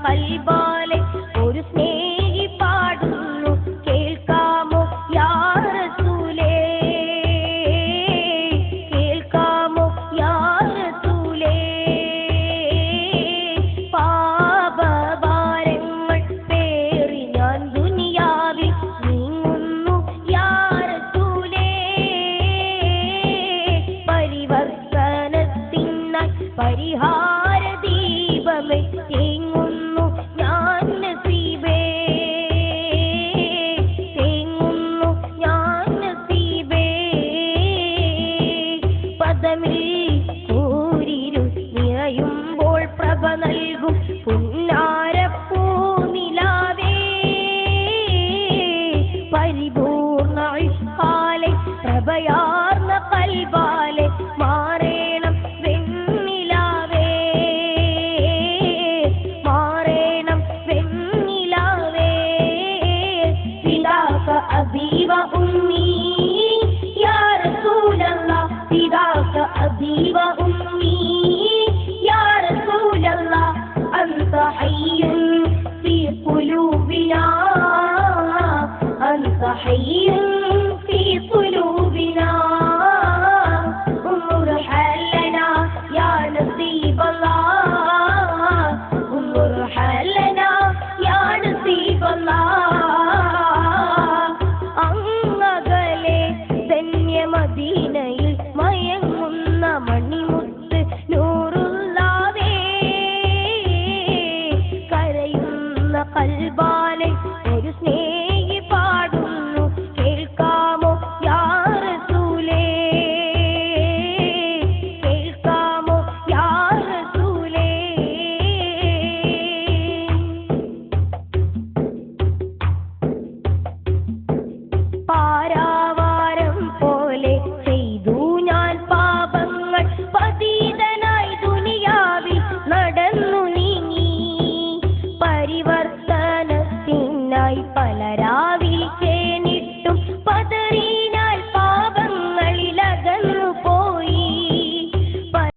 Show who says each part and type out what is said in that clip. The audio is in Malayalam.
Speaker 1: കൽബാലെ ഒരു സ്നേഹി പാടുന്നു കേൾക്കാമോ യാ റസൂലേ, കേൾക്കാമോ യാ റസൂലേ. പാപഭാരങ്ങൾ പേറി ഞാൻ ദുനിയാവിൽ നീങ്ങുന്നു യാ റസൂലേ. പരിവർത്തനത്തിനായി പരിഹാര ദീപമേ തേങ്ങുന്നു ഞാൻ നസീബേ, തേങ്ങുന്നു ഞാൻ നസീബേ. പദമിൽ കൂരിരു നിറയുമ്പോൾ പ്രഭ നൽകും പുന്നാ